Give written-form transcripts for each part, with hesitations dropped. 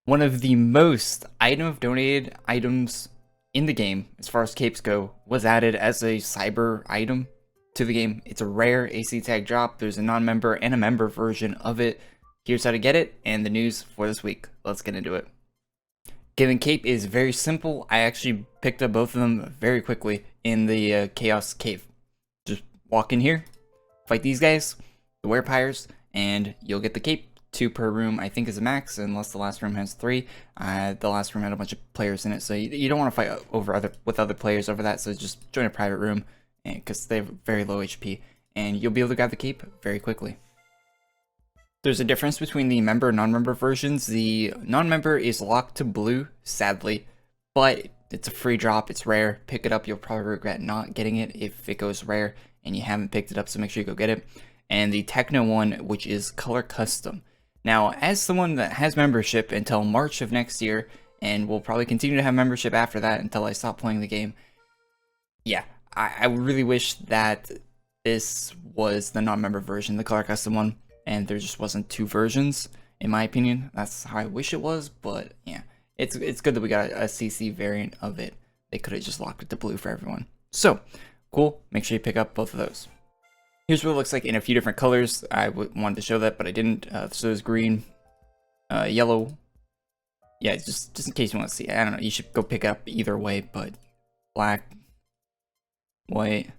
One of the most item donated items in the game, as far as capes go, was added as a cyber item to the game. It's a rare AC tag drop. There's a non-member and a member version of it. Here's how to get it and the news for this week. Let's get into it. Getting cape is very simple. I actually picked up both of them very quickly in the Chaos Cave. Just walk in here, fight these guys, the werepires, and you'll get the cape. 2 per room, I think, is a max, unless the last room has 3. The last room had a bunch of players in it, so you don't want to fight with other players over that, so just join a private room, because they have very low HP, and you'll be able to grab the cape very quickly. There's a difference between the member and non-member versions. The non-member is locked to blue, sadly, but it's a free drop, it's rare. Pick it up, you'll probably regret not getting it if it goes rare and you haven't picked it up, so make sure you go get it. And the Techno one, which is color custom. Now, as someone that has membership until March of next year, and will probably continue to have membership after that until I stop playing the game, yeah, I really wish that this was the non-member version, the color custom one, and there just wasn't 2 versions, in my opinion. That's how I wish it was, but yeah, it's good that we got a CC variant of it. They could have just locked it to blue for everyone. So, cool, make sure you pick up both of those. Here's what it looks like in a few different colors. I wanted to show that, but I didn't. So there's green, yellow. Yeah, just in case you want to see. I don't know. You should go pick up either way, but black, white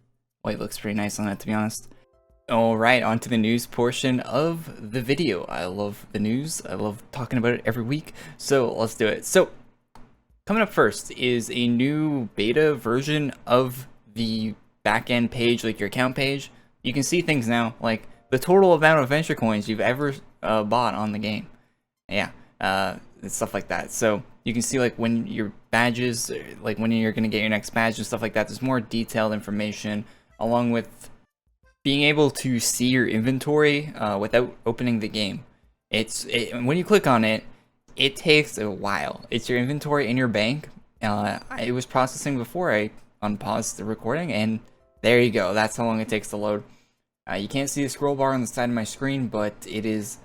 looks pretty nice on it, to be honest. All right, on to the news portion of the video. I love the news. I love talking about it every week. So let's do it. So coming up first is a new beta version of the backend page, like your account page. You can see things now, like the total amount of venture coins you've ever bought on the game. Yeah, and stuff like that. So you can see like when your badges, like when you're going to get your next badge and stuff like that. There's more detailed information, along with being able to see your inventory without opening the game. When you click on it, it takes a while. It's your inventory in your bank. It was processing before I unpaused the recording, and there you go. That's how long it takes to load. You can't see the scroll bar on the side of my screen, but it is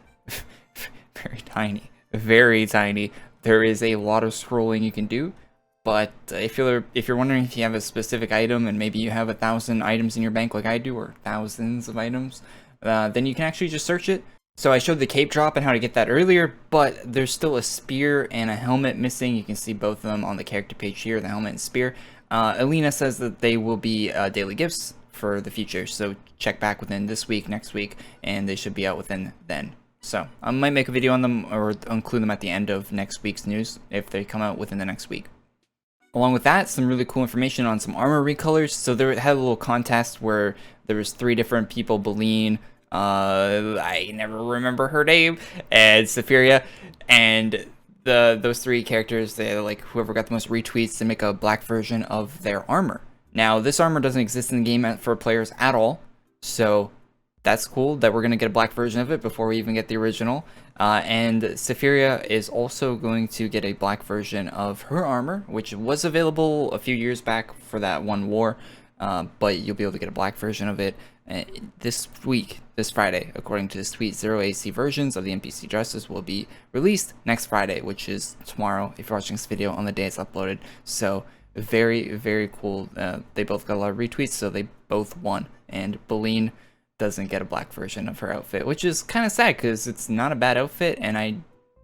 very tiny. Very tiny. There is a lot of scrolling you can do, but if you're wondering if you have a specific item and maybe you have 1,000 items in your bank like I do, or thousands of items, then you can actually just search it. So I showed the cape drop and how to get that earlier, but there's still a spear and a helmet missing. You can see both of them on the character page here, the helmet and spear. Alina says that they will be daily gifts for the future, so check back within this week, next week, and they should be out within then. So I might make a video on them or include them at the end of next week's news if they come out within the next week. Along with that, some really cool information on some armor recolors. So there had a little contest where there was 3 different people: Baleen, I never remember her name, and Sephiria, and those 3 characters, they like whoever got the most retweets to make a black version of their armor. Now, this armor doesn't exist in the game for players at all, so that's cool that we're going to get a black version of it before we even get the original. And Sephiria is also going to get a black version of her armor, which was available a few years back for that one war, but you'll be able to get a black version of it this week, this Friday. According to this tweet, 0 AC versions of the NPC dresses will be released next Friday, which is tomorrow if you're watching this video on the day it's uploaded. So very, very cool. They both got a lot of retweets, so they both won. And Baleen doesn't get a black version of her outfit, which is kind of sad because it's not a bad outfit, and I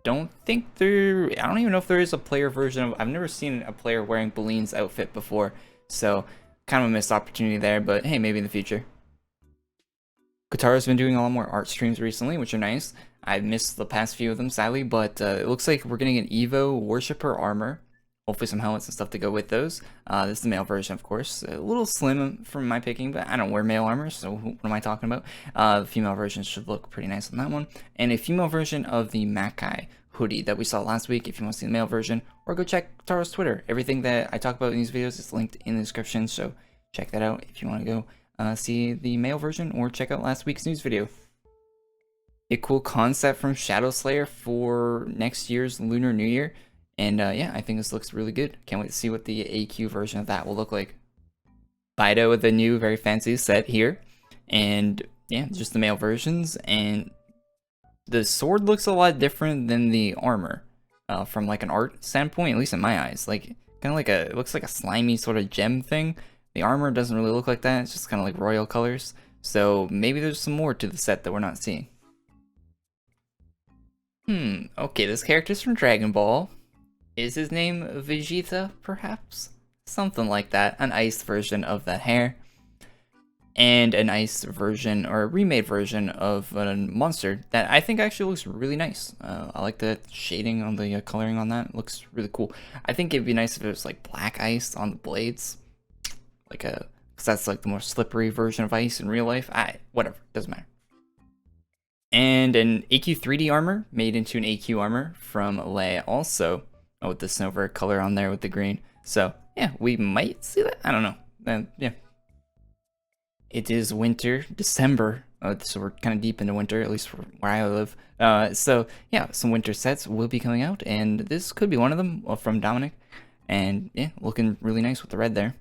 don't even know if there is a player version of. I've never seen a player wearing Baleen's outfit before, so kind of a missed opportunity there, but hey, maybe in the future. Katara's been doing a lot more art streams recently, which are nice. I've missed the past few of them, sadly, but it looks like we're getting an Evo Worshipper armor. Hopefully some helmets and stuff to go with those. This is the male version, of course. A little slim from my picking, but I don't wear male armor, so what am I talking about? The female version should look pretty nice on that one. And a female version of the Makai hoodie that we saw last week, if you want to see the male version. Or go check Tara's Twitter. Everything that I talk about in these videos is linked in the description, so check that out if you want to go see the male version, or check out last week's news video. A cool concept from Shadowslayer for next year's Lunar New Year. And yeah, I think this looks really good. Can't wait to see what the AQ version of that will look like. Bido with the new very fancy set here. And yeah, just the male versions. And the sword looks a lot different than the armor. from like an art standpoint, at least in my eyes. Like kind of like it looks like a slimy sort of gem thing. The armor doesn't really look like that. It's just kind of like royal colors. So maybe there's some more to the set that we're not seeing. Okay, this character's from Dragon Ball. Is his name Vegeta, perhaps? Something like that. An ice version of that hair. And an ice version, or a remade version of a monster that I think actually looks really nice. I like the shading on the coloring on that. It looks really cool. I think it'd be nice if it was like black ice on the blades. Because that's like the more slippery version of ice in real life. Whatever, doesn't matter. And an AQ 3D armor made into an AQ armor from Leia also. Oh, with the silver color on there with the green. So yeah, we might see that. I don't know. Yeah. It is winter, December, so we're kind of deep into winter, at least where I live. So yeah, some winter sets will be coming out, and this could be one of them from Dominik. And yeah, looking really nice with the red there.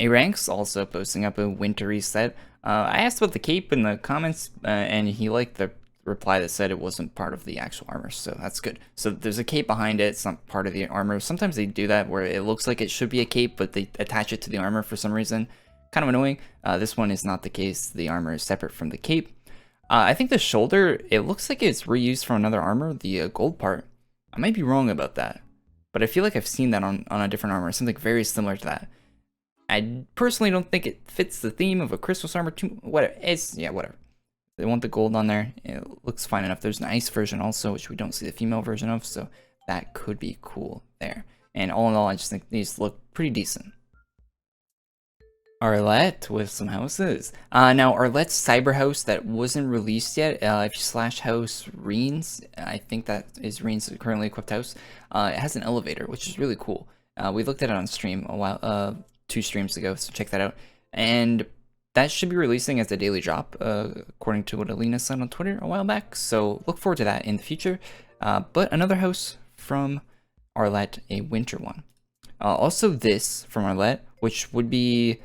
Aranx also posting up a wintry set. I asked about the cape in the comments, and he liked the reply that said it wasn't part of the actual armor, so that's good. So there's a cape behind it, it's not part of the armor. Sometimes they do that where it looks like it should be a cape, but they attach it to the armor for some reason. Kind of annoying. This one is not the case. The armor is separate from the cape. I think the shoulder, it looks like it's reused from another armor, the gold part. I might be wrong about that, but I feel like I've seen that on a different armor, something very similar to that. I personally don't think it fits the theme of a Chrysalis armor too. Whatever. Whatever. They want the gold on there. It looks fine enough. There's an ice version also, which we don't see the female version of, so that could be cool there. And all in all, I just think these look pretty decent. Arlette with some houses. Now Arlette's cyber house that wasn't released yet, if you slash house Reen's, I think that is Reen's currently equipped house, it has an elevator, which is really cool. We looked at it on stream a while, 2 streams ago, so check that out. And that should be releasing as a daily drop, according to what Alina said on Twitter a while back, so look forward to that in the future. But another house from Arlette, a winter one. Also this from Arlette, which would be...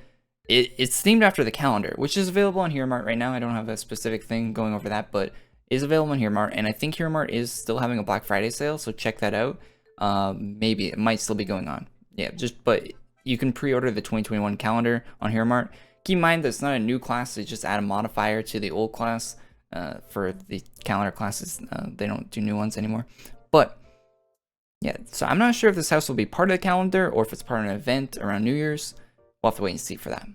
It's themed after the calendar, which is available on HeroMart right now. I don't have a specific thing going over that, but is available on HeroMart, and I think HeroMart is still having a Black Friday sale, so check that out. Maybe it might still be going on. Yeah, but you can pre-order the 2021 calendar on HeroMart. Keep in mind that it's not a new class; they just add a modifier to the old class. For the calendar classes, they don't do new ones anymore. But yeah, so I'm not sure if this house will be part of the calendar or if it's part of an event around New Year's. We'll have to wait and see for that.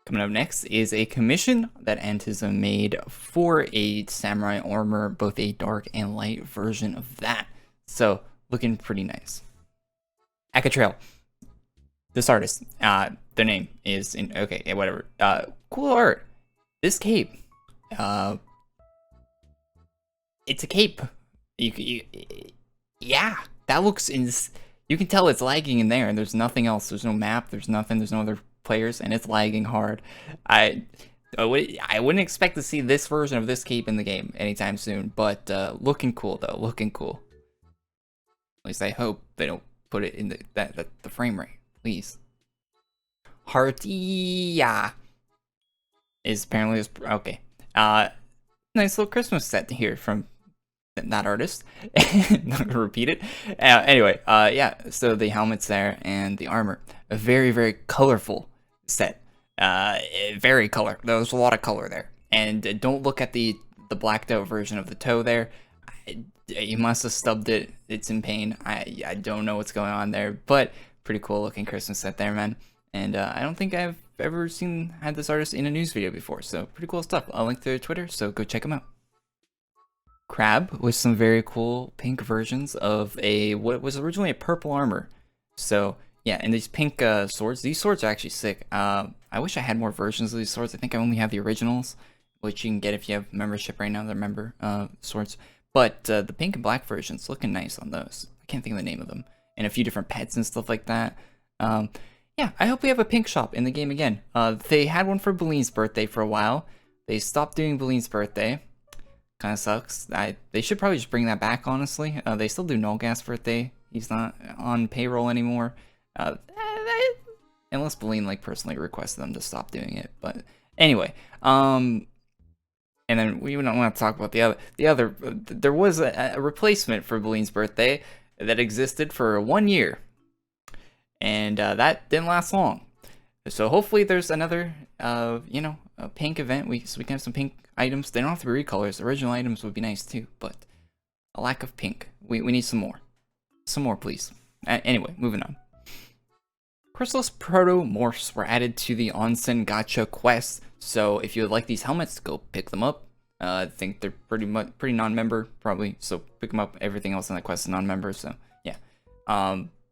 Coming up next is a commission that Antisam made for a samurai armor, both a dark and light version of that. So, looking pretty nice. Acatriel. This artist, their name is in, okay, yeah, whatever. Cool art. This cape, it's a cape. Yeah, that looks you can tell it's lagging in there, and there's nothing else. There's no map, there's nothing, there's no other players, and it's lagging hard. I wouldn't expect to see this version of this cape in the game anytime soon, but looking cool though, looking cool. At least I hope they don't put it in the frame rate, please. Heartie, yeah, is apparently okay. Nice little Christmas set here from that artist. Not gonna repeat it. Anyway, yeah, so the helmet's there and the armor, a very, very colorful set. Very color. There's a lot of color there. And don't look at the blacked out version of the toe there. You must have stubbed it. It's in pain. I don't know what's going on there, but pretty cool looking Christmas set there, man. And I don't think I've ever had this artist in a news video before, so pretty cool stuff. I'll link their Twitter, so go check them out. Crab with some very cool pink versions of what was originally a purple armor. So yeah, and these pink swords. These swords are actually sick. I wish I had more versions of these swords. I think I only have the originals, which you can get if you have membership right now. They're member swords. But the pink and black versions looking nice on those. I can't think of the name of them. And a few different pets and stuff like that. Yeah, I hope we have a pink shop in the game again. They had one for Beline's birthday for a while. They stopped doing Beline's birthday. Kind of sucks. They should probably just bring that back, honestly. They still do Nolgas's birthday. He's not on payroll anymore. Unless Beline, like, personally requested them to stop doing it. But anyway, And then we don't want to talk about the other. There was a replacement for Bleen's birthday that existed for 1 year, and that didn't last long. So hopefully there's another, a pink event. So we can have some pink items. They don't have to be recolors. Original items would be nice too, but a lack of pink. We need some more. Some more, please. Anyway, moving on. Chrysalis Protomorphs were added to the Onsen Gacha quest, so if you would like these helmets, go pick them up. I think they're pretty non-member, probably, so pick them up. Everything else on the quest is non-member, so yeah.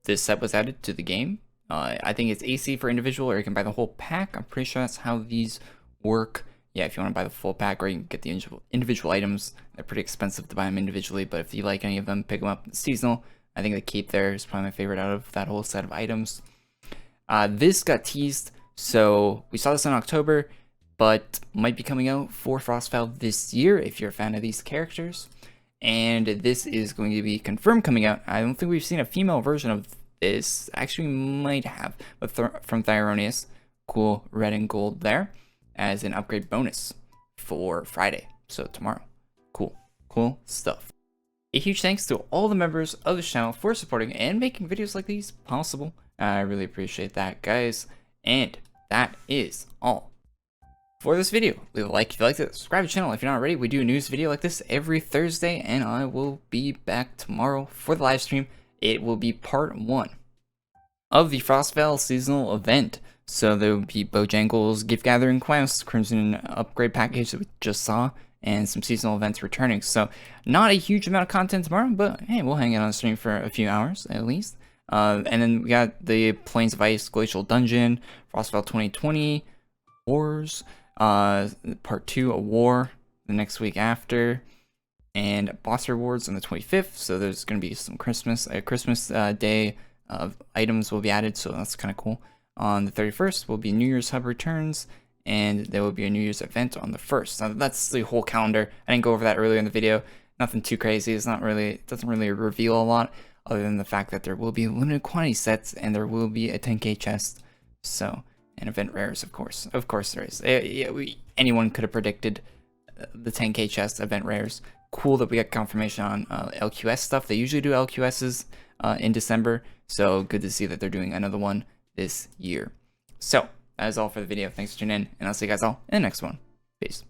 This set was added to the game. I think it's AC for individual, or you can buy the whole pack. I'm pretty sure that's how these work. Yeah, if you want to buy the full pack, or you can get the individual items. They're pretty expensive to buy them individually, but if you like any of them, pick them up. It's seasonal. I think the cape there is probably my favorite out of that whole set of items. This got teased, so we saw this in October, but might be coming out for Frostfell this year if you're a fan of these characters. And this is going to be confirmed coming out. I don't think we've seen a female version of this. Actually, we might have, but from Thyronius. Cool red and gold there as an upgrade bonus for Friday, so tomorrow. Cool stuff. A huge thanks to all the members of the channel for supporting and making videos like these possible. I really appreciate that, guys. And that is all for this video. Leave a like if you liked it. Subscribe to the channel if you're not already. We do a news video like this every Thursday, and I will be back tomorrow for the live stream. It will be part 1 of the Frostfell seasonal event. So there will be Bojangles gift gathering quest, Crimson upgrade package that we just saw, and some seasonal events returning. So not a huge amount of content tomorrow, but hey, we'll hang out on stream for a few hours at least. And then we got the Plains of Ice Glacial Dungeon, Frostfell 2020, Wars, Part 2, A War, the next week after, and Boss Rewards on the 25th, so there's going to be some Christmas Day items will be added, so that's kind of cool. On the 31st will be New Year's Hub returns, and there will be a New Year's event on the 1st. Now that's the whole calendar. I didn't go over that earlier in the video. Nothing too crazy. It doesn't really reveal a lot, other than the fact that there will be limited quantity sets and there will be a 10k chest. So, and event rares, of course. Of course there is. Anyone could have predicted the 10k chest event rares. Cool that we got confirmation on LQS stuff. They usually do LQSs in December, so good to see that they're doing another one this year. So, that is all for the video. Thanks for tuning in, and I'll see you guys all in the next one. Peace.